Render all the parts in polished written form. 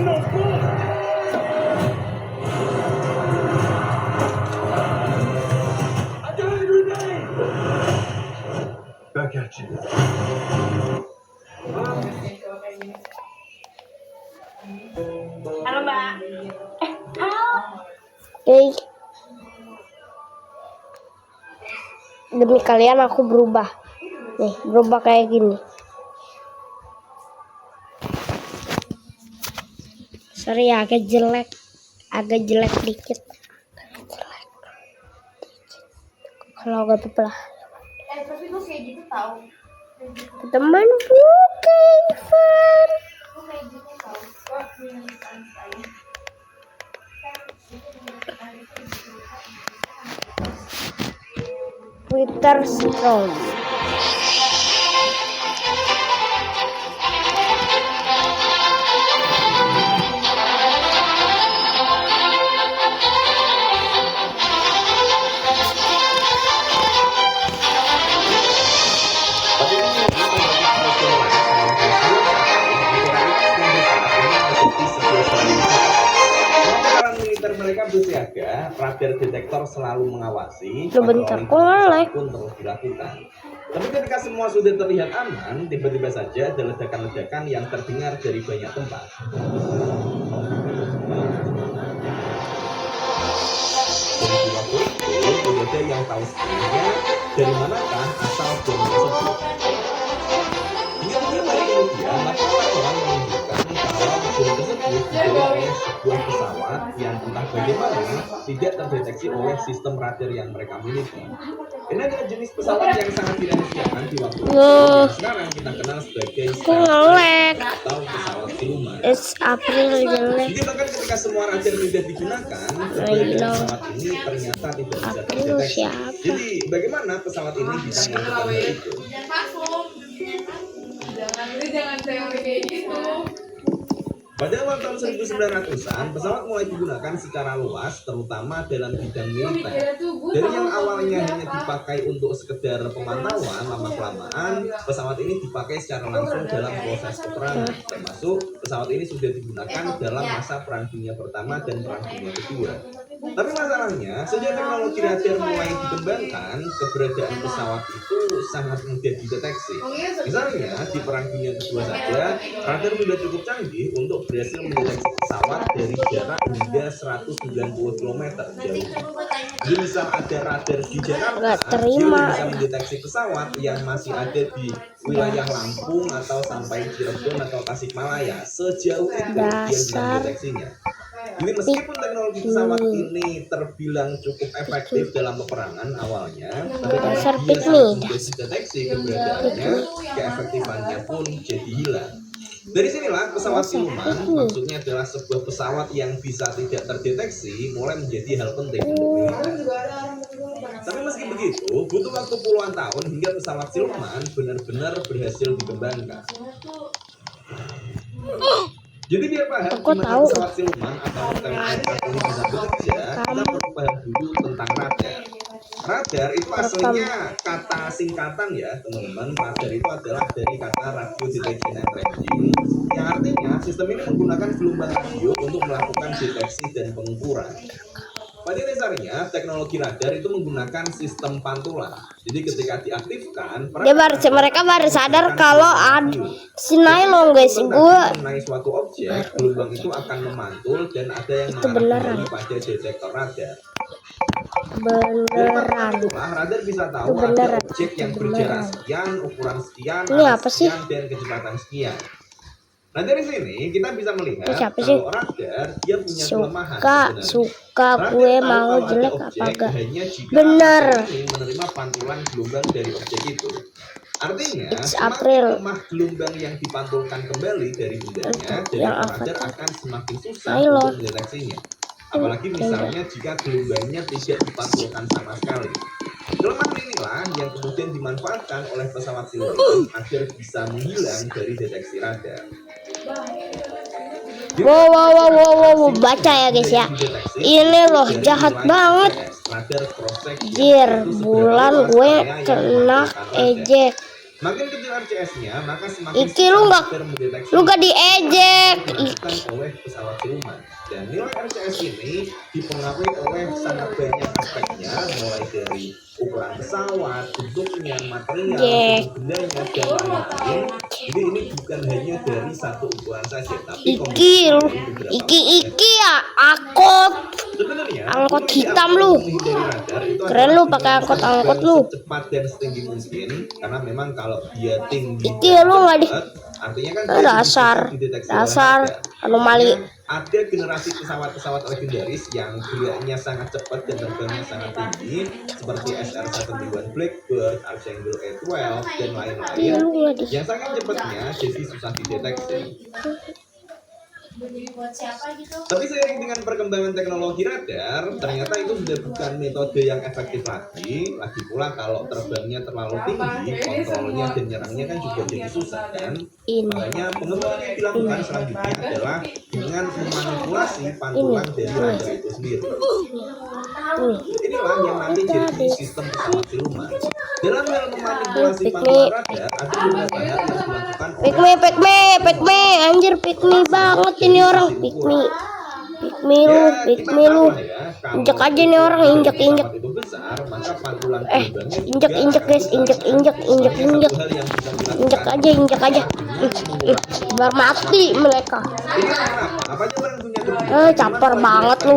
Back at you. Halo Mbak. Halo. Demi kalian aku berubah. Nih, berubah kayak gini. Sorry ya, agak jelek dikit. Kalau gak apa-apa lah. Tapi gue kayak gitu tahu. Teman bukan fun. Gue kayak gitu tahu. Twitter Storm. Militer mereka bersiaga, radar detektor selalu mengawasi, Bentar, kok patroli nge-lag? pun terus dilakukan. Tapi ketika semua sudah terlihat aman, tiba-tiba saja ada ledakan-ledakan yang terdengar dari banyak tempat. Dan di waktu itu, tidak ada yang tahu sebenarnya dari manakah asal bom tersebut. Hingga beberapa hari kemudian, laporan menunjukkan kalau bom tersebut dibawa oleh sebuah pesawat yang entah bagaimana tidak terdeteksi oleh sistem radar yang mereka miliki. Ini adalah jenis pesawat yang sangat tidak disediakan di waktu itu. Dan sekarang kita kenal sebagai nge-lag. atau pesawat siluman. April jelek. Jadi bahkan ketika semua radar tidak digunakan, keberadaan pesawat ini ternyata tidak bisa April terdeteksi. siapa? Jadi bagaimana pesawat ini bisa melakukan hal itu? Jangan pasung. Jangan teori kayak gitu. Pada awal tahun 1900-an, pesawat mulai digunakan secara luas, terutama dalam bidang militer. Dari yang awalnya hanya dipakai untuk sekedar pemantauan, lama-kelamaan pesawat ini dipakai secara langsung dalam proses peperangan. Termasuk pesawat ini sudah digunakan dalam masa Perang Dunia Pertama dan Perang Dunia Kedua. Tapi masalahnya, sejak teknologi radar mulai dikembangkan, keberadaan pesawat itu sangat mudah dideteksi. Misalnya, di Perang Dunia Kedua saja, radar sudah cukup canggih untuk berhasil mendeteksi pesawat dari jarak hingga 190 km jauh. Jadi misal ada radar di Jakarta, dia bisa mendeteksi pesawat yang masih ada di wilayah Lampung atau sampai Cirebon atau Tasikmalaya. Sejauh itu dia bisa mendeteksinya. Jadi meskipun teknologi pesawat ini terbilang cukup efektif dalam peperangan awalnya, tapi karena dia sangat mudah dideteksi keberadaannya, keefektifannya pun jadi hilang. Dari sinilah pesawat siluman, maksudnya adalah sebuah pesawat yang bisa tidak terdeteksi, mulai menjadi hal penting untuk militer. Tapi meski begitu, butuh waktu puluhan tahun hingga pesawat siluman benar-benar berhasil dikembangkan. Jadi biar paham gimana pesawat siluman atau TWS ini bisa bekerja, kita perlu paham dulu tentang radar. Radar itu aslinya kata singkatan ya teman-teman. Radar itu adalah dari kata radio detection and ranging, yang artinya sistem ini menggunakan gelombang radio untuk melakukan deteksi dan pengukuran. Pada dasarnya teknologi radar itu menggunakan sistem pantulan. Jadi ketika diaktifkan, mereka baru sadar kalau Sinai lo guys, gua mengenai suatu objek, gelombang itu akan memantul dan ada yang mengarah pada detektor radar. beneran. Radar bisa tahu ada objek yang berjarak sekian, ukuran sekian, sekian dan kecepatan sekian. Nah dari sini kita bisa melihat kalau radar dia punya kelemahan. Suka gue mau jelek apa enggak? Bener. Menerima pantulan gelombang dari objek itu. Artinya April. lemah gelombang yang dipantulkan kembali dari bendanya, jadi radar akan semakin susah untuk mendeteksinya. Apalagi misalnya jika gelombangnya tidak dipantulkan sama sekali. Kelemahan inilah yang kemudian dimanfaatkan oleh pesawat siluman agar bisa menghilang dari deteksi radar. Wow, baca ya guys ya. Ini loh jahat banget. Jir, bulan gue kena ejek. Makin kecil RCS-nya, maka semakin Iki lu nggak- susah mendeteksi Lu gak diejek. dilakukan oleh pesawat siluman. Dan nilai RCS ini dipengaruhi oleh sangat banyak aspeknya, mulai dari ukuran pesawat, bentuknya, material, Jek. bentuk bendanya, dan lain-lain. Jadi ini bukan hanya dari satu ukuran saja, tapi Iki lu, iki ya angkot. Sebenarnya Angkot fungsi hitam awal lu. menghindari radar itu Keren adalah lu pakai dengan angkot menerbang lu. secepat dan setinggi mungkin, karena memang kalau dia tinggi Iki dan lu nggak di- cepat, artinya kan Dasar, bisa dideteksi oleh dasar radar. anomali. Makanya ada generasi pesawat-pesawat legendaris yang geraknya sangat cepat dan terbangnya sangat tinggi, seperti SR-71 Blackbird, Archangel A12 dan Iki lain-lain, lu nggak di- yang sangat cepatnya jadi susah dideteksi. Beli buat siapa gitu? Tapi seiring dengan perkembangan teknologi radar, ternyata itu sudah bukan metode yang efektif lagi. Lagi pula kalau terbangnya terlalu tinggi, kontrolnya dan nyerangnya kan juga jadi susah kan. Ini. Makanya pengembangan yang dilakukan selanjutnya adalah dengan memanipulasi pantulan dari radar itu sendiri. Inilah yang nanti jadi sistem pesawat siluman. Dalam hal memanipulasi pantulan radar, ada beberapa hal yang dilakukan oleh Pikmi, anjir pikmi banget ini orang pikmi. Pikmi lu. Injek aja nih orang, injek. Injek guys, injek. Injek aja. Biar mati mereka. Caper banget lu.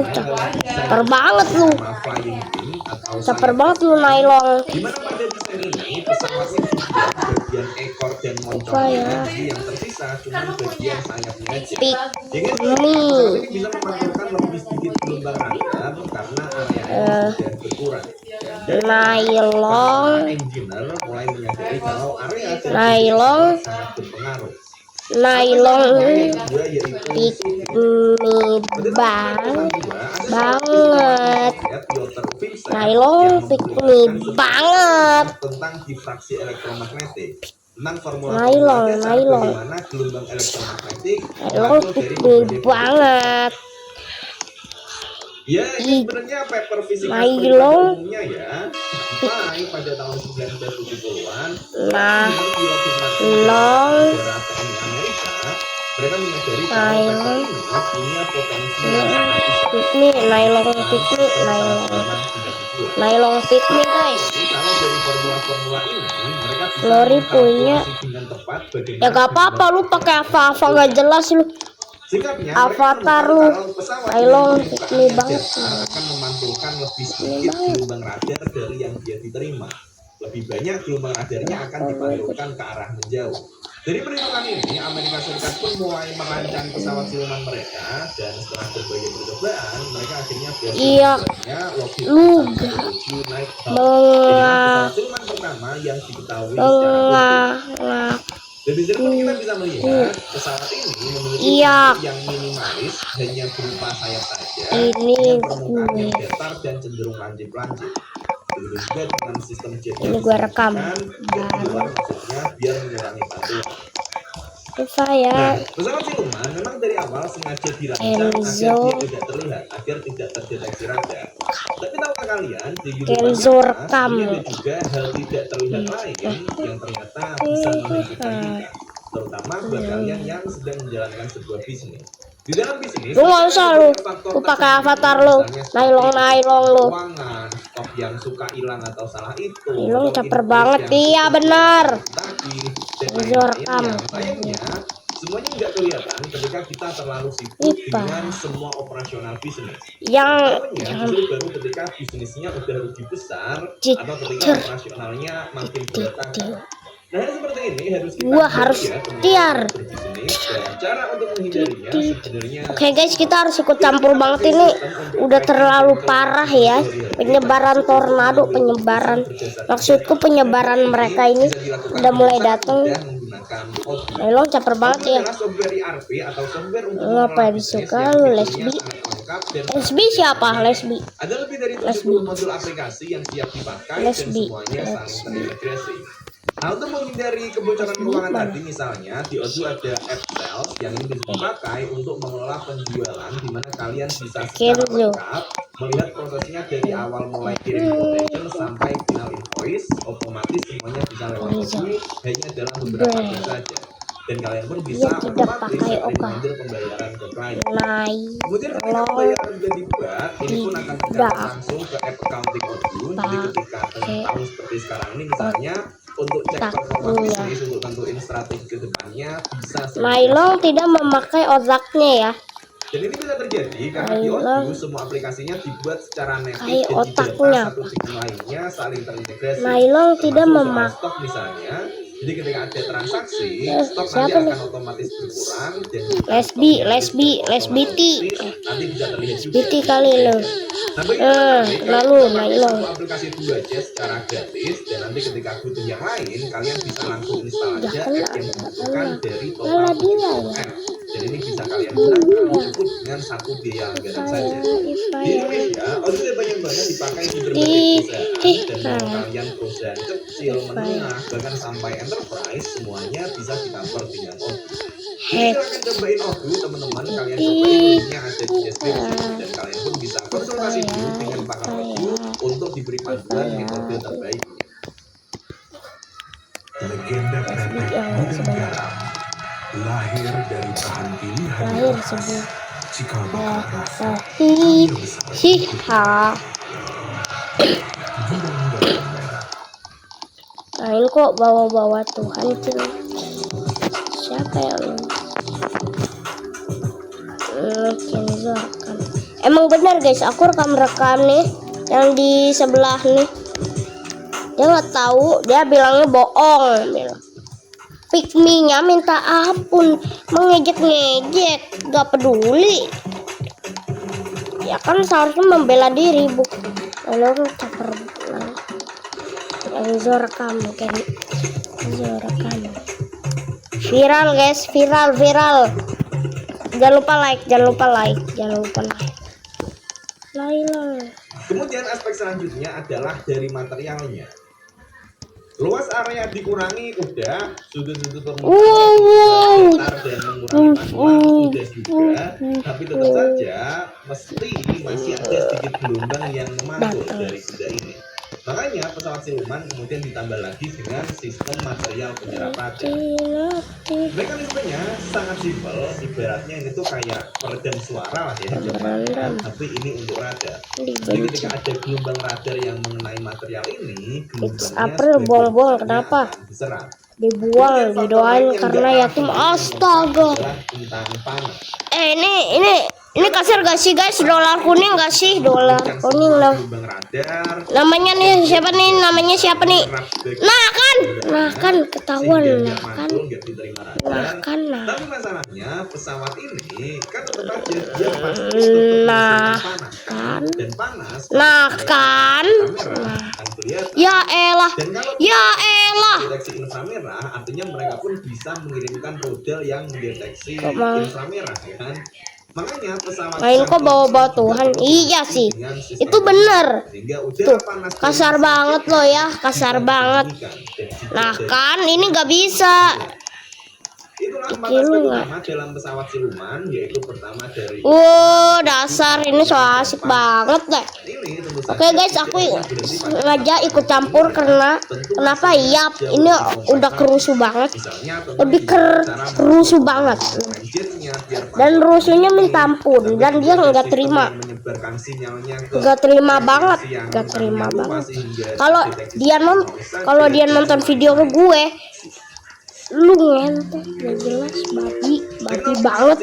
Caper banget lu nailong. Dimana pada desain ini pesawatnya juga bagian ekor dan moncongnya Apa ya? jadi yang tersisa cuma bagian sayapnya aja. Pik. Sehingga pesawat ini bisa memantulkan lebih sedikit gelombang radar karena areanya sudah berkurang. Nailong. Engineer mulai menyadari kalau area Nailong. sangat berpengaruh. Nailong Kedua yaitu pikmi banget. Nailong pikmi banget. Tentang difraksi elektromagnetik, tentang formula Nailong. bagaimana gelombang elektromagnetik Nailong muncul dari pikmi berbagai banget. Ya, ini sebenarnya paper fisika Nailong. umumnya ya. Sampai pada tahun 1970-an, Nah, Long negara TNI Amerika, mereka menyadari kalau paper ini punya potensi yang sangat besar. pikmi, nailong pikmi, nailong pikmi guys. Jadi kalau dari formula-formula ini, mereka bisa Lori punya. mengkalkulasi dengan tepat bagaimana Ya gak apa-apa lu pakai apa gak jelas lu. Sikapnya, Avatar mereka lu. menemukan kalau pesawat Nailong yang pikmi permukaannya banget. datar akan memantulkan lebih sedikit gelombang radar dari yang dia diterima. Lebih banyak gelombang radarnya akan dipantulkan ke arah menjauh. Dari perhitungan ini, Amerika Serikat pun mulai merancang pesawat siluman mereka, dan setelah berbagai percobaan, mereka akhirnya berhasil Iya. membuatnya Lockheed Lu menuju naik Hawk. Menga- Pesawat siluman pertama yang diketahui secara utuh. Dan di sini pun kita bisa melihat pesawat ini memiliki Iya. bentuk yang minimalis, hanya berupa sayap saja, Ini dengan permukaan yang gue. datar dan cenderung lancip-lancip. Begitu juga dengan sistem jet Ini gue rekam. maksudnya biar mengurangi pantulan. Saya Nah, pesawat siluman memang dari awal sengaja dirancang Kenzo. agar dia tidak terlihat, agar tidak terdeteksi radar. Tapi tahukah kalian, di kehidupan Kenzo nyata, rekam. ini ada juga hal tidak terlihat lain yang ternyata bisa menghidupkan kita, terutama buat kalian yang sedang menjalankan sebuah bisnis. Di dalam bisnis, Lu nggak usah lu. faktor Lu pakai tak avatar terduga, lu. misalnya seperti Nailong lu. keuangan, stok yang suka hilang atau salah itu, Nailong atau caper invoice banget. yang Iya, tutup benar. tadi, dan Kenzo lain-lain rekam. yang sayangnya semuanya nggak kelihatan ketika kita terlalu sibuk Ipa. dengan semua operasional bisnis. yang Tahunya justru baru ketika bisnisnya udah rugi besar Cik, atau ketika cer. operasionalnya makin berantakan. Nah, hal seperti ini harus kita Gua harus jaga ketika tiar. berbisnis, dan cara untuk menghindarinya sebenarnya Oke guys, kita harus ikut campur banget ini. Udah terlalu parah ya. Penyebaran tornado, penyebaran. Maksudku penyebaran mereka ini udah mulai datang. Nailong caper banget ya. Ngapain suka lu lesbi? Lesbi siapa? Lesbi. Ada lebih dari 70 Lesbi. modul aplikasi yang siap dipakai Lesbi. dan semuanya saling Lesbi. terintegrasi. Nah, untuk menghindari kebocoran keuangan tadi, misalnya di Odoo ada app sales yang ini bisa dipakai untuk mengelola penjualan, di mana kalian bisa secara Kenzo. lengkap Melihat prosesnya dari awal mulai kirim quotation sampai final invoice, otomatis semuanya bisa lewat Odoo, hanya dalam beberapa jam saja. Dan kalian pun bisa Dia tidak otomatis pakai set Oka. reminder pembayaran ke klien. Naik Kemudian ketika pembayaran sudah dibuat, ini pun akan dicatat langsung ke app accounting Odoo. Jadi ketika tahun seperti sekarang ini misalnya, untuk cek performa bisnis, untuk tentuin strategi ke depannya, bisa Nailong tidak memakai otaknya ya. dan ini bisa terjadi karena di Odoo semua aplikasinya dibuat secara native, Kayak jadi otaknya. data satu dengan lainnya saling terintegrasi. Nailong tidak Termasuk soal memakai. stok misalnya, jadi ketika ada transaksi, stok nanti siapa nih? akan otomatis berkurang dan Lesbiti nanti bisa terlihat juga. Biti kali lo. Nah, bagaimana Lalu kalau Nailong. satu aplikasi dulu aja secara gratis, dan nanti ketika butuh yang lain, kalian bisa langsung install aja app yang dibutuhkan dari total app. Dan ini bisa kalian gunakan cukup dengan satu biaya anggaran saja. Di Indonesia, Odoo banyak banget dipakai di berbagai perusahaan, dan mau kalian perusahaan kecil, menengah, bahkan sampai enterprise, semuanya bisa di-cover dengan Odoo. Jadi silahkan cobain Odoo teman-teman, kalian cobain linknya ada di deskripsi, dan kalian pun bisa konsultasi dulu dengan pakar Odoo untuk diberi panduan metode terbaiknya. Legenda pendek Gudang Garam lahir dari bahan pilihan Lahir yang khas. sebuah Cikal bakal rasa hi yang besar hiha. Gudang Garam Merah. Nail kok bawa-bawa Tuhan cil. Siapa ya lu? Kan. Emang benar guys, aku rekam nih yang di sebelah nih. Dia nggak tahu, dia bilangnya bohong. Bilang. Pick me-nya minta ampun, mengejek-ngejek, gak peduli. Ya kan seharusnya membela diri, bu. Lalu caper yang rekam kayak rekam. Viral guys, viral. Jangan lupa like. Laila. Kemudian aspek selanjutnya adalah dari materialnya. Luas area dikurangi udah, sudut-sudut Wow. datar dan mengurangi panjang sudah juga, tapi tetap saja mesti masih ada sedikit gelombang yang memantul dari benda ini. Makanya pesawat siluman kemudian ditambah lagi dengan sistem material penyerap radar. Mekanismenya sangat simpel, ibaratnya ini tuh kayak peredam suara lah ya, tapi ini untuk radar. Jadi ketika ada gelombang radar yang mengenai material ini, gelombangnya April buang-buang kenapa? diserap. Dibuang, didoain karena yatim. Astaga. Tentang panas. Ini kasir gak sih guys? Dolar kuning gak sih? Dolar kuning lah. Gelombang radar. Namanya nih siapa nih? Namanya siapa nih? Nah kan ketahuan Sehingga lah dia kan. mantul, nggak diterima radar. Tapi masalahnya pesawat ini kan tetap aja dia pasti tetap panas kan. dan panas. Kan. Kamera akan kelihatan. Ya elah. Dan kalau deteksi inframerah, artinya mereka pun bisa mengirimkan rudal yang mendeteksi inframerah, ya kan? Makanya pesawat Main kok bawa-bawa Tuhan. Iya sih. Itu bener. Tuh, kasar banget loh ya, kasar banget. Nah kan ini nggak bisa. Itulah empat aspek utama dalam pesawat siluman, yaitu pertama dari Dasar ini so asik banget deh. Oke guys, aku sengaja ikut campur karena kenapa ya? Ini udah kerusuh banget. Lebih kerusuh banget. Dan rusuhnya minta ampun dan dia nggak terima. Nggak terima banget. Kalau dia nonton video gue, lu ngentot gak jelas babi banget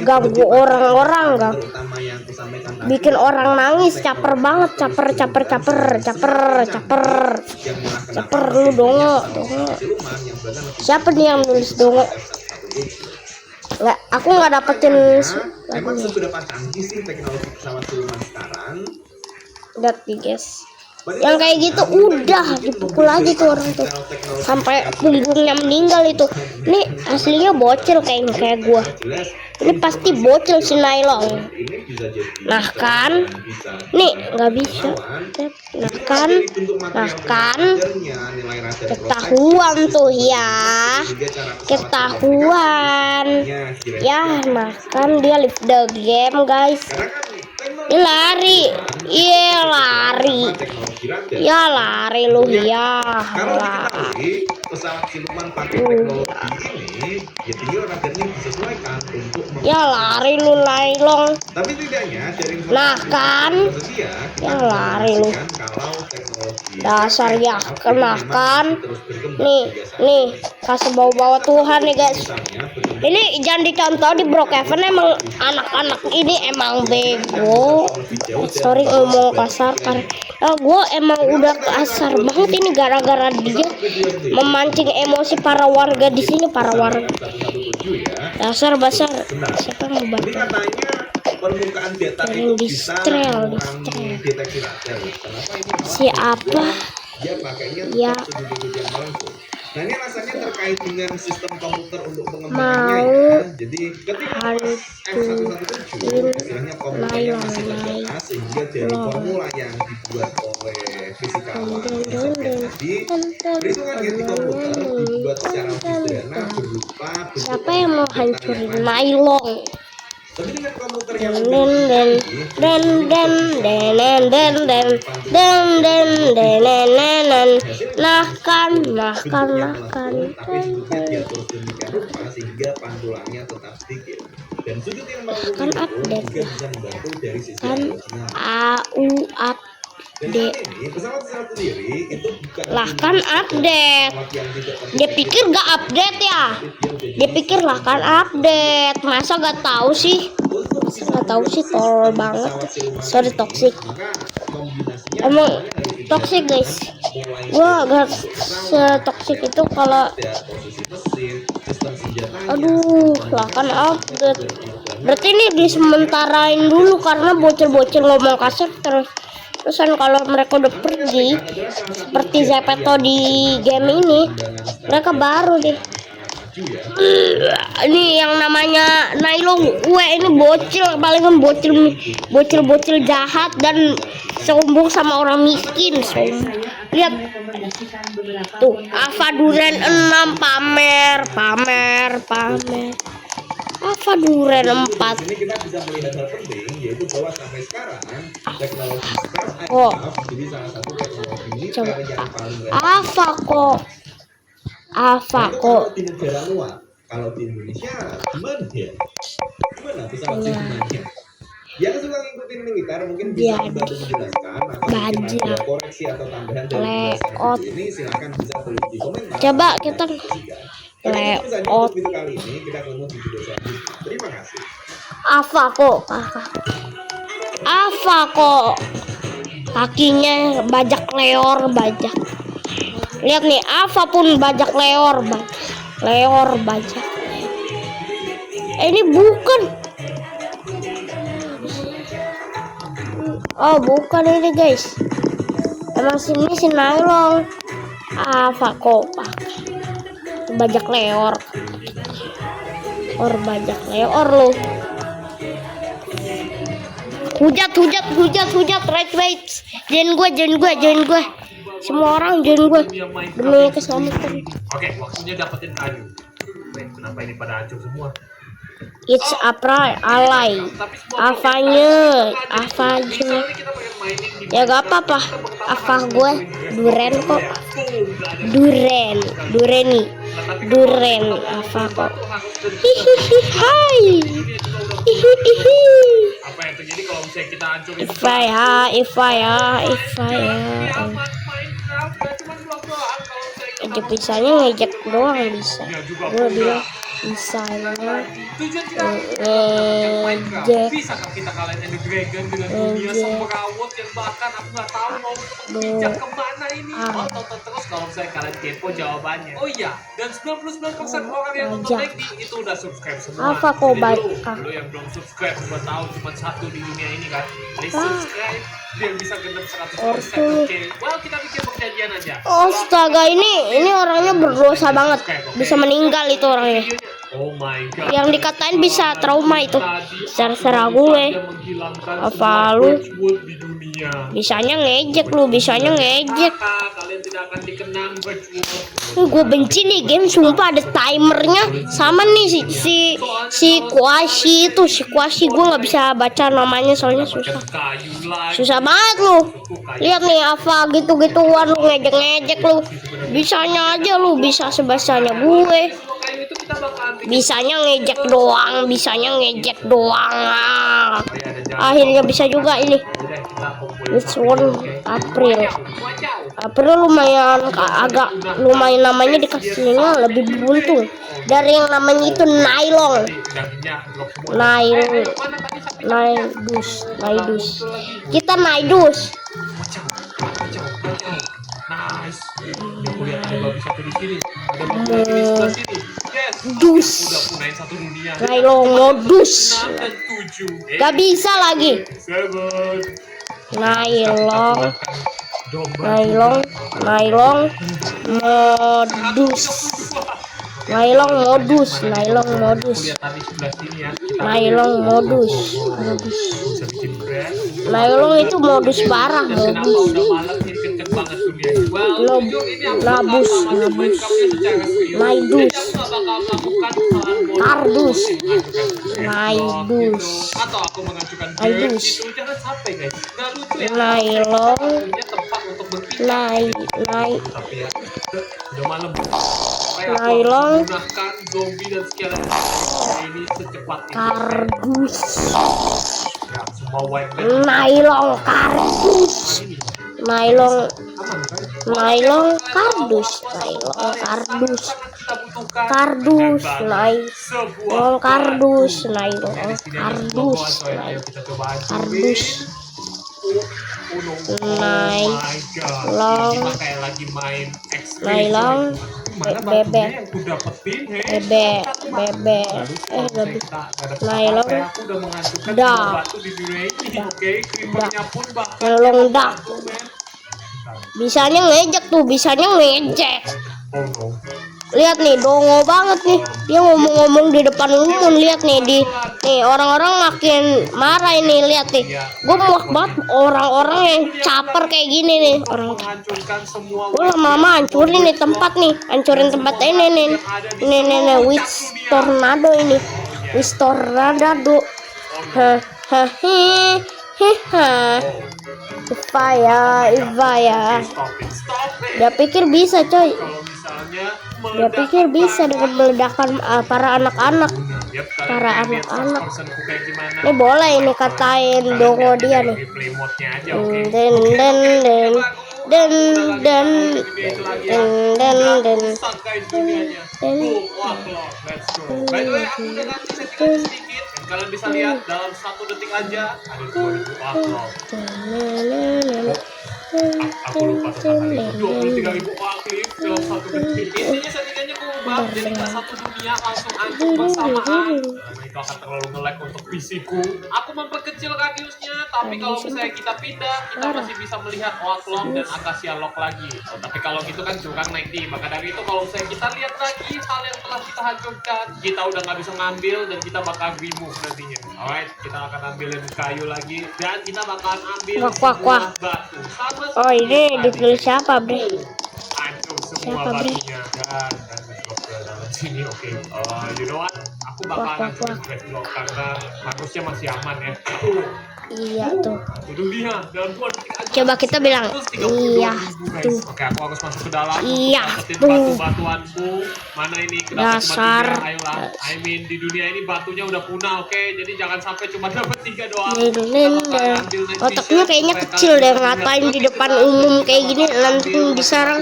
ganggu orang-orang bikin orang nangis, caper banget, caper lu dongo. Siapa nih yang nulis dongo? Nggak, aku nggak dapetin. Emang seberapa canggih sih teknologi pesawat siluman sekarang? Lihat nih guys, yang kayak gitu udah dipukul aja tuh orang tuh sampai punggungnya meninggal itu. Ini aslinya bocil kayak gua. Ini pasti bocil si Nailong. Nah kan, nih nggak bisa. Nah kan, ketahuan tuh ya, ketahuan. Ya, nah kan dia live the game guys. Ya lari. Iya lari. teknologi radar. Ya lari lu ya. Kalau Lah. diketahui pesawat siluman pakai teknologi ini, ya tinggal radarnya disesuaikan untuk Ya lari lu Nailong. Tapi tidaknya dari Nah, kan? tersedia, kita Ya bisa lari lu. memastikan kalau teknologi Dasar ya ini kenakan. memang terus berkembang Nih, kebiasaan. nih kasih bawa-bawa Tuhan nih guys. Misalnya, berkembang Ini jangan dicontoh di Brookhaven, emang anak-anak ini emang bego. lebih jauh dan Sorry ngomong kasar kan. Gue emang udah kasar banget ini gara-gara dia memancing emosi para warga di sini, para warga. 117 ya. Dasar basar. Siapa yang mau Ini bantu? katanya permukaan datar Yang itu di bisa strel, mengurangi deteksi radar. Kenapa ini? Siapa? Dia pakainya Ya. sudut-sudut yang langsung. Nah ini rasanya terkait dengan sistem komputer untuk Mau pengembangannya ya. Jadi ketika hantuin F117 istilahnya komputernya masih terbatas sehingga dari Nailon. formula yang dibuat oleh fisikawan tadi perhitungannya di komputer dibuat secara sederhana berupa bentuk Siapa yang mau datar hancurin yang Nailong? tapi dengan komputer yang Den den den den den den den den den den den. Nah kan tapi sudutnya diatur sedemikian rupa sehingga pantulannya tetap sedikit dan sudut yang bangun Kan itu update juga bisa membantu dari sisi kan aerodinas. AU up. Dan saat ini pesawat sendiri itu bukan Lah kan update. pesawat yang tidak Dia pikir gak update ya? Dia pikir lah kan update. Masa gak tahu sih? Gak tahu sih, tolol banget. Sorry toxic. maka kombinasinya Emang toxic guys. Gua gak setoxic itu kalau ada posisi mesin, sistem senjatanya, aduh lah kan update. Berarti ini disementarain dulu karena bocil-bocil ngomong kasar terusan kalau mereka udah pergi seperti Zepeto di game ini, mereka baru deh. Ini yang namanya Nailong, ini bocil palingan bocil jahat dan sombong sama orang miskin. Lihat tuh, Ava Duren 6 pamer. Ava Duren 4. Ini kita bisa melihat hal penting yaitu bahwa sampai sekarang teknologi space Oh. jadi salah satu teknologi militer Coba. yang paling Ava kok. Kalau di negara luar, kalau di Indonesia gimana ya? Gimana pesawat Jepangnya? Yang suka ngikutin militer mungkin bisa Dia membantu menjelaskan atau mungkin bajak. ada koreksi atau tambahan dari Leot. penjelasan ini silakan bisa tulis di komentar. Coba kita Leot. Leot. Video kali ini kita ketemu di video selanjutnya. Terima kasih. Ava kok. Kakinya bajak leor bajak. Lihat nih, Ava pun bajak leor bajak. Ini bukan. Oh, bukan ini guys. Emang sini si Nailong. Ava kok bajak leor. Bajak leor lu. Hujat, right. Join gue. Semua orang join gue demi keselamatan. Oke, waktunya dapetin kayu. Wait, kenapa ini pada hancur semua? It's alay. Avanya. Misalnya kita pengen mining di Ya gak apa-apa. Ava gue Duren kok. Duren Ava kok. Hihihi hai. Hihihi. apa yang terjadi kalau misalnya kita hancurin Iva ya. Minecraft gak cuma blok-blokan kalau misalnya Ejek bisanya ngejek doang bisa. ya juga Gue punya. bilang bisanya Tujuan kita Minecraft ngejek. bisa kan kita kalahin Ender Dragon dengan dunia semrawut yang bahkan aku nggak tahu mau bijak kemana ini. Oh, tonton terus kalau misalnya kalian kepo jawabannya. Oh iya, dan 99% orang yang nonton Ajak. lagi itu udah subscribe semua. Apa kok Jadi baik? lu yang belum subscribe gua tahu cuma satu di dunia ini kan. Please subscribe biar bisa genep 100%. Oke. Well, kita bikin perjanjian aja. Astaga, ini orangnya berdosa banget. Bisa meninggal itu orangnya. Videonya Oh my god. Yang dikatain bisa trauma itu. Serah gue. Apa lu? Di dunia. Bisanya ngejek lu, bisanya ngejek. Kalian tidak akan dikenang Birchwood. Gue benci nih game, sumpah ada timernya. Sama nih si Kwashi itu, si Kwashi gue nggak bisa baca namanya soalnya susah. Kayu lagi. Susah banget lu. Lihat nih apa gitu-gituan lu ngejek-ngejek lu. Bisanya aja lu bisa sebasanya gue. Kayu itu kita bakalan bikin. Bisanya ngejek doang, bisanya ngejek doang. Ah. Akhirnya bisa juga ini. Udah kita kumpulin. Which one? April. Wacau. April lumayan agak lumayan namanya dikasihnya lebih beruntung dari yang namanya itu Nailong. Dagingnya drop semua. Nail Mana tadi sapi? Naidus. Kita Naidus. Wacau. Nice. Ya, aku lihat ada babi satu di sini. Ada babi lagi di sebelah sini. Yes. Dus. Udah punain satu dunia. Nailong modus. 6 dan 7. Gak bisa lagi. 7. Nailong Domba. modus. Nailong modus. Lihat tadi sebelah sini ya. Nailong modus. Bisa bikin bread. Nailong itu modus parah, Kenapa modus. udah malam ini kenceng banget dunia? Well, Lob- jujur ini aku labus, bakal sama labus. main cupnya secara serius. Naidus. Jadi aku gak bakal melakukan kesalahan bodoh. Kardus. Mengajukan Naidus. gitu. Atau aku mengajukan Naidus. gitu. Jangan sampai guys. Gak lucu ya. Nailong. Punya tempat untuk berpijak. Tapi ya, udah malam. Supaya aku Nailong. menggunakan zombie dan skeleton ini secepatnya. Kardus. Ya, semua white man. Nailong kardus. Ini Nailong aman kan? Nailong kardus. Nailong kardus. Kardus. Nailong kardus. Nailong kardus. Kardus. Nailong. Kayak lagi main Nailong. Bebek. Aku dapetin, Bebek. Nailong. Aku udah mengajukan Dak. semua batu di dunia ini, oke? Creepernya pun bahkan Nailong dak. Bisanya ngejek tuh, bisanya ngejek. oh no. Lihat nih, dongo banget nih. Dia ngomong-ngomong di depan umum. Lihat nih nih orang-orang makin marah ini. Lihat nih. Gue muak banget orang-orang yang caper kayak gini nih. Orang Menghancurkan semua gue lama-lama hancurin nih tempat nih. Hancurin tempat ini nih. Ini Witch Tornado ini. Witch Tornado. Hahaha. Ivaya. Stop it. Dia pikir bisa coy. Kalau misalnya Dia pikir bisa dengan meledakan para anak-anak. Yap, Para kalian lihat anak-anak. personku kayak gimana? Ini boleh ini katain dongo dia nih. Replay mode-nya aja, oke? Den den den den den. Sakai dunianya. Boom, wah, loh, let's go. By the way, aku udah ganti settingan sedikit. Dan kalian bisa lihat dalam 1 detik aja ada 2000 upload. Aku lupa tentang hal itu. 23.000 upload dalam 1 detik. Intinya settingannya aku ubah jadi nggak satu dunia langsung hancur bersamaan. Karena itu akan terlalu nge-lag untuk PC-ku. Aku memperkecil radiusnya, tapi kalau misalnya kita pindah, kita masih bisa melihat Oaklog dan Acacia Lock lagi. Oh, tapi kalau gitu kan curang naik di. Maka dari itu kalau misalnya kita lihat lagi hal yang telah kita hancurkan, kita udah nggak bisa ngambil dan kita bakal remove nantinya. Alright, kita akan ambilin kayu lagi dan kita bakalan ambil Wah. batu. Sama Oh ini ditulis siapa bre? hancur semua Siapa, Bri? batunya dan bedrock ke dalam sini, oke. You know what? Aku bakal hancurin bedrock karena harusnya masih aman ya. Iya tuh. Itu dia dalam 2 detik aja. Coba kita bilang iya 32.000, guys. tuh. Oke, aku harus masuk ke dalam. Iya, dapetin tuh. batu-batuanku. Mana ini? Kenapa Dasar. cuma 3? Ayolah. I mean di dunia ini batunya udah punah, oke. Jadi jangan sampai cuma dapet 3 doang. Otaknya kayaknya kecil deh, ngatain di depan umum kayak gini nanti bisa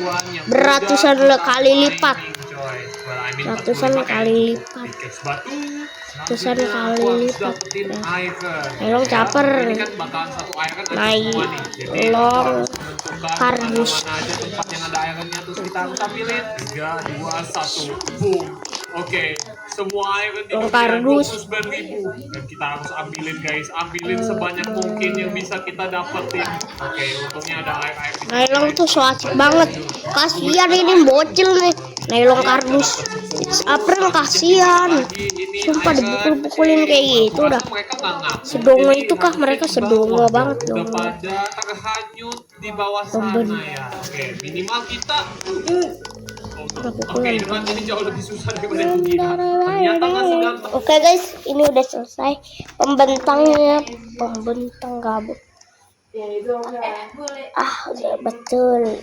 beratusan kali lipat. Ratusan kali lipat. Ratusan kali lipat. Nailong caper. Ini kan bakalan satu air kan Nailong kardus. mana aja tempat yang ada airnya terus kita harus ambilin 3, 2, 1 boom. Oke, semua air di dunia Kardus. 29.000 dan kita harus ambilin guys, ambilin sebanyak mungkin yang bisa kita dapetin. Oke, untungnya ada air di sini. Nailong tuh so asik banget. Kasihan ini bocil nih. Nylon kardus. It's April kasihan. Sumpah dipukul-pukulin kayak gitu dah. Mereka nggak ngaku. Sedongo Jadi, itu kah mereka sedongo banget udah dong. pada terhanyut di bawah sana ya. Oke, minimal kita Oke, ini kan jadi jauh lebih susah daripada yang kira. Ternyata nggak segampang. Oke guys, ini udah selesai pembentangnya. Pembentang gabut. Boleh. Udah betul.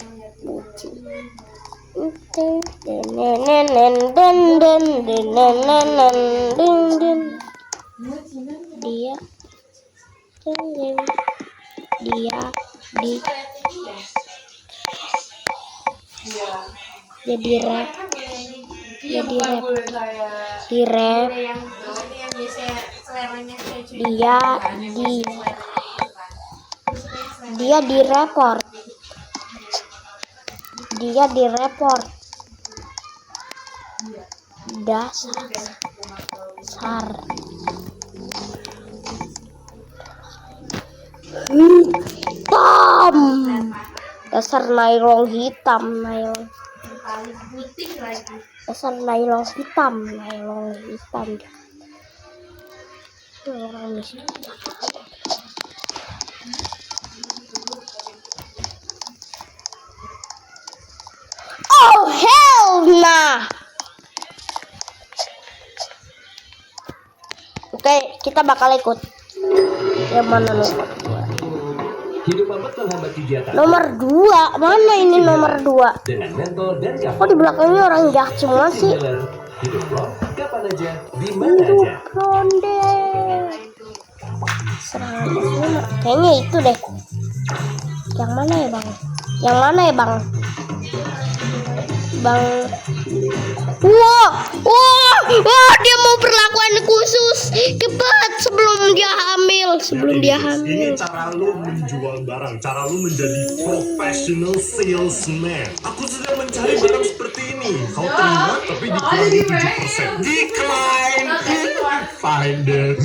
Dia jadi rap di rap Yang biasanya seleranya dia di report dasar hitam, dasar nylon hitam, paling putih lagi. dasar nylon hitam. Orang miskin. Oh hell nah. Oke, kita bakal ikut. Yang mana nomor 2? Hidup amat menghambat kegiatan. Nomor 2, mana ini nomor 2? Dengan mentor dan Kok di belakangnya orang jahat semua sih? hidup lo kapan aja, di mana aja. Ronde. Kayaknya itu deh. Yang mana ya bang? Bang. Wah, dia mau perlakuan khusus. Cepat sebelum dia hamil. Ini cara lu menjual barang, cara lu menjadi professional salesman. Aku sedang mencari barang seperti ini. Kau terima tapi dikurangi 7%. Decline. Fine deh.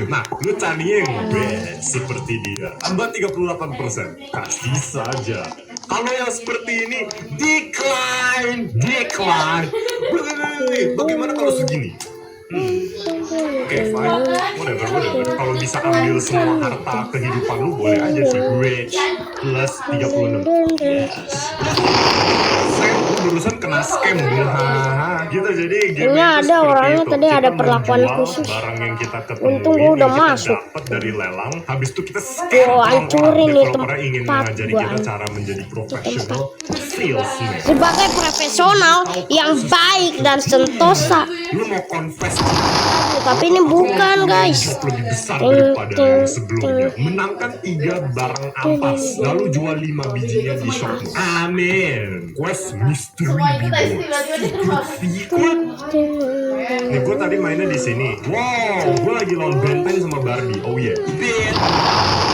Nah, lu cari yang best seperti dia. Tambah 38%. Kasih saja. Kalau yang seperti ini, decline. Bagaimana kalau segini? Oke, fine. Whatever. Kalau bisa ambil semua harta kehidupan lu, boleh aja sih. Rich plus 36. Yes. Scam, lu barusan kena scam. Gitu, jadi game Ini ada seperti orangnya itu. tadi Kita ada perlakuan menjual khusus. Barang yang kita ketemuin, Untung gua udah yang kita masuk. dapat dari lelang. Habis itu kita scam Gua orang-orang. hancurin nih Developer ingin tempat mengajari gua. kita cara menjadi professional salesman. Sebagai profesional yang baik dan sentosa. Lu mau confess Tapi ini bukan guys. job lebih besar daripada yang sebelumnya. Menangkan 3 barang ampas, lalu jual 5 bijinya di shopmu. Amin. Quest mystery reward. Secret. Nih gue tadi mainnya di sini. Wow, gue lagi lawan Benten sama Barbie. Oh yeah. Bet.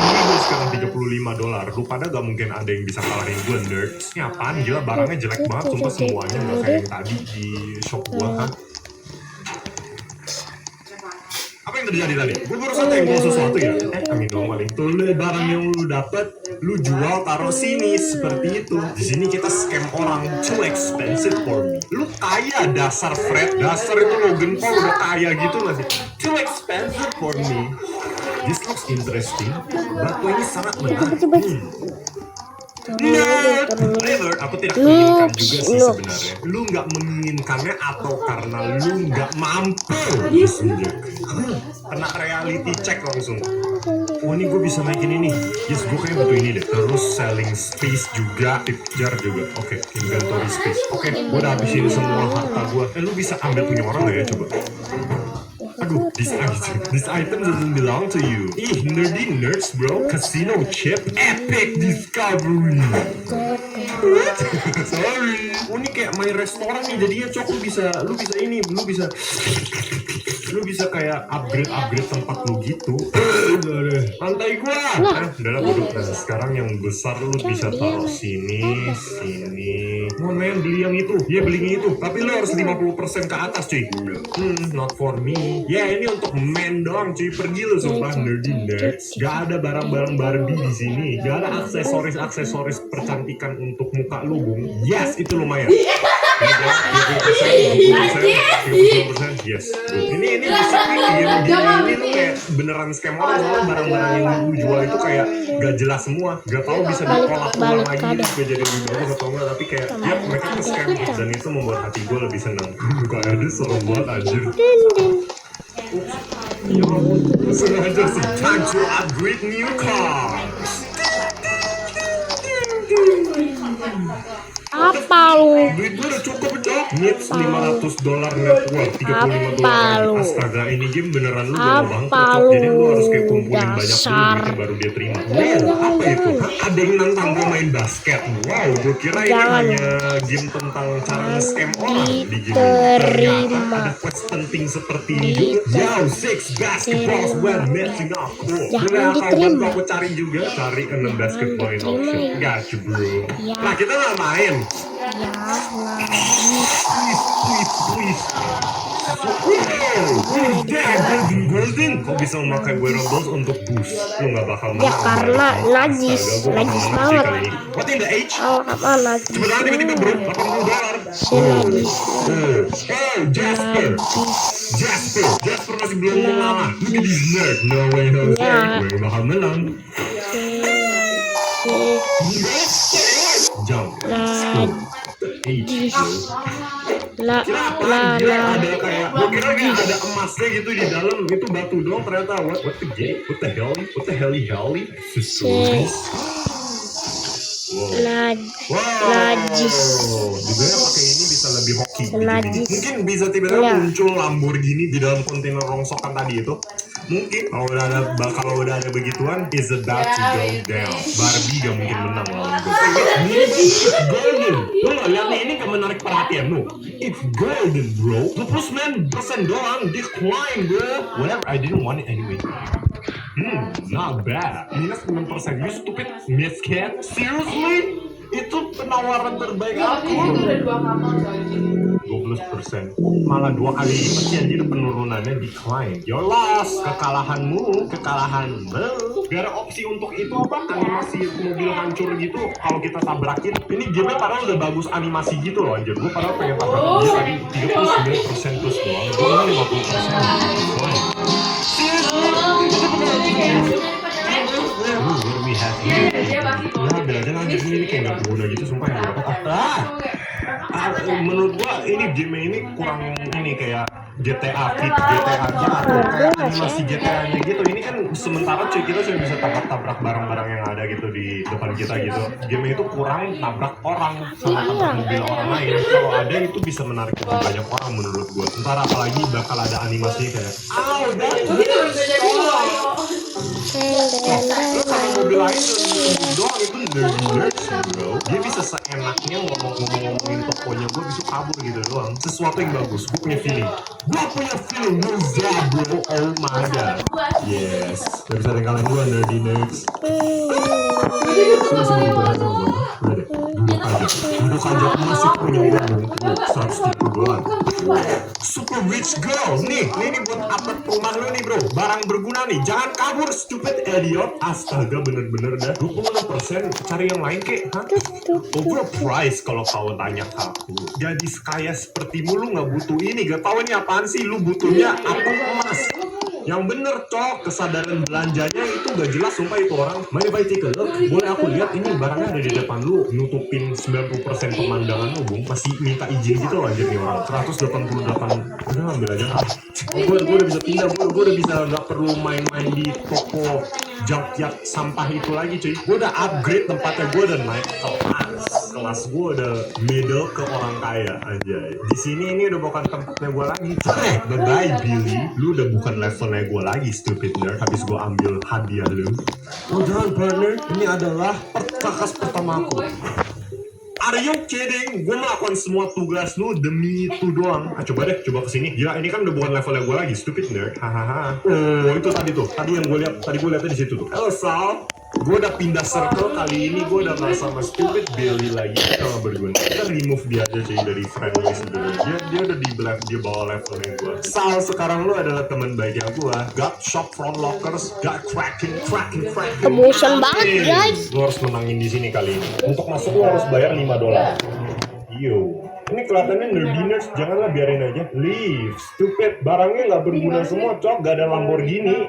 Ini gue sekarang $35. Lu pada gak mungkin ada yang bisa kalahin gue, nerds. Ini apaan? Gila, barangnya jelek banget. Sumpah semuanya gak kayak yang tadi di shop gue kan. Apa yang terjadi tadi? Gue baru saja yang sesuatu ya. Kami dong paling. Tuh barang yang lu dapet, lu jual taruh sini seperti itu. Di sini kita scam orang. Too expensive for me. Lu kaya dasar Fred, dasar itu Logan Paul udah kaya gitu nggak sih? Too expensive for me. This looks interesting. Batu ini sangat menarik. Never, aku tidak menginginkan juga sih sebenarnya. Lu nggak menginginkannya atau karena lu nggak mampu sebenarnya. Kena reality check langsung. Oh ini gue bisa naikin ini. Yes, gue kayak butuh ini deh. Terus selling space juga, tip jar juga. Oke, inventory space. Oke, gue udah habisin semua harta gue. Lu bisa ambil punya orang nggak ya coba? Aduh, this item doesn't belong to you. Ih, nerdy nerds bro. Casino chip, epic discovery. Sorry. Oh, ini kayak main restoran nih. Jadinya cok lu bisa kayak upgrade tempat lu gitu. Lantai gua. Udah lah bodoh. Nah, sekarang yang besar lu bisa taruh sini. Mau main beli yang itu. Ya belinya itu. Tapi lu harus 50% ke atas cuy. Not for me. Ya ini untuk men doang cuy. Pergi lu sumpah nerdy nerds. Gak ada barang-barang Barbie di sini. Gak ada aksesoris percantikan untuk muka lu bung. Yes itu lumayan. Ini 30%, yes. Ini bisa ini lu kayak beneran scam orang, soalnya barang-barang yang lu jual itu kayak gak jelas semua, gak tahu bisa ditolak ulang lagi, gak jadi lebih bagus atau enggak, tapi kayak ya mereka tuh scam, dan itu membuat hati gue lebih senang. Kayak ada serem banget anjir. Sengaja sih, time to upgrade new cars. Apa lu? Duit gue udah cukup, Cok. Needs $500 net worth, $35. Astaga, ini game beneran lu udah bangkrut, Cok. Jadi lu harus kayak kumpulin banyak dulu duitnya baru dia terima. Apa itu? Ada yang nantang gue main basket. Wow, gue kira ini hanya game tentang cara nge-scam orang di game ini. Ternyata ada quest penting seperti ini juga. Yo, 6 basketballs were matching up. Jangan diterima. Aku cari juga, cari 6 basketball in auction. Gotcha, bro. Nah, kita nggak main. Please. Golden. Kok bisa memakai wearables untuk boost? Lu nggak bakal menang. Ya karena najis banget. What in the age? Apa najis? Sebenarnya tiba-tiba bro, $80. Jasper masih belum mengalah. Look at this nerd. No way. Gue bakal menang. Jump. Ada kayak, gue kira kayak ada emasnya gitu di dalam, itu batu doang ternyata. What the hell? Najis. Juga ya pakai ini bisa lebih hoki. Mungkin bisa tiba-tiba muncul Lamborghini di dalam kontainer rongsokan tadi itu. Mungkin kalau udah ada begituan, is about to go down. Barbie gak mungkin menang lawan gue. It's golden. Lu gak lihat nih, ini gak menarik perhatian lu. It's golden, bro. 29% doang, decline, bro. Whatever, I didn't want it anyway. Not bad. Minus 6%, you stupid miscat. Seriously? Itu penawaran terbaik aku. 12%, malah 2 kali lipat sih anjir penurunannya, decline. Your loss, kekalahanmu. Gak ada opsi untuk itu apa? Animasi mobil hancur gitu kalau kita tabrakin. Ini game padahal udah bagus animasi gitu loh anjir. Gue padahal pengen tabrakin dia tadi 39% plus doang. Gue malah 50%. Belajar anjir ini kayak gak berguna gitu sumpah ya. Menurut gua ini game ini kurang ini kayak GTA Fit GTA aja atau kayak animasi GTA nya gitu. Ini kan sementara cuy kita sudah bisa tabrak barang-barang yang ada gitu di depan kita gitu. Game itu kurang tabrak orang sama tabrak mobil orang lain. Kalau ada itu bisa menarik lebih banyak orang menurut gua. Ntar apalagi bakal ada animasi kayak sama mobil lain doang itu nerds bro. Dia bisa seenaknya ngomongin tokonya, gue bisa kabur gitu doang. Sesuatu yang bagus, gue punya feeling Muza bro, oh my god. Yes, gak bisa ada yang kalahin gue, nerdy nerds. Duduk aja masih punya uang $100 super rich girl. Nih buat upload rumah lu nih bro. Barang berguna nih, jangan kabur stupid idiot. Astaga bener-bener dah 26%, cari yang lain kek. Overpriced kalau kau tanya aku. Gadis kaya sepertimu lu gak butuh ini. Gak tau ini apaan sih, lu butuhnya apa emas. Yang bener cok, kesadaran belanjanya itu gak jelas sumpah itu orang. Main baik tiket, boleh aku lihat ini barangnya ada di depan lu, nutupin 90% pemandangan lu bung. Masih minta izin gitu loh anjir nih orang. 188, udah ambil aja. Gue udah bisa pindah, gue udah bisa gak perlu main-main di toko junkyard sampah itu lagi cuy. Gue udah upgrade tempatnya, gue udah naik kelas gue udah middle ke orang kaya anjay. Di sini ini udah bukan tempatnya gue lagi. Bye Billy, lu udah bukan levelnya gue lagi stupid nerd. Habis gue ambil hadiah lu. Oh jangan partner, ini adalah perkakas pertamaku. Are you kidding? Gue melakukan semua tugas lu demi itu doang. Coba kesini. Gila, ini kan udah bukan levelnya gue lagi, stupid nerd. Hahaha. Oh, itu tadi tuh. Tadi yang gue lihat, lihatnya di situ tuh. Halo Sal. Gue udah pindah circle kali ini. Gue udah nggak sama stupid Billy lagi. Sama berguna. Kita remove dia aja cuy dari friend list dulu. Dia udah di bawah levelnya gue. Sal, sekarang lu adalah teman baiknya gue. Got shop front lockers. Got cracking. Emotion banget guys. Lu harus menangin di sini kali ini. Untuk masuk lu harus bayar $5. Yo. Ini kelihatannya nerdiness, janganlah biarin aja. Leave, stupid, barangnya nggak berguna semua, cok, gak ada Lamborghini.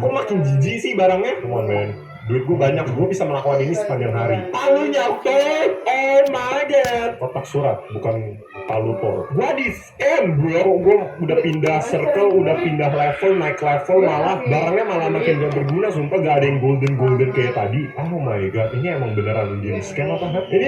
Kok makin jijik sih barangnya? Come on man, duit gue banyak, gue bisa melakukan ini sepanjang hari. Palu nyampe, oh my god. Kotak surat, bukan palu por. Gue di scam bro, gue udah pindah circle, udah pindah level, naik level, malah barangnya malah makin gak berguna. Sumpah gak ada yang golden kayak tadi. Oh my god, ini emang beneran jadi scam apa? Ini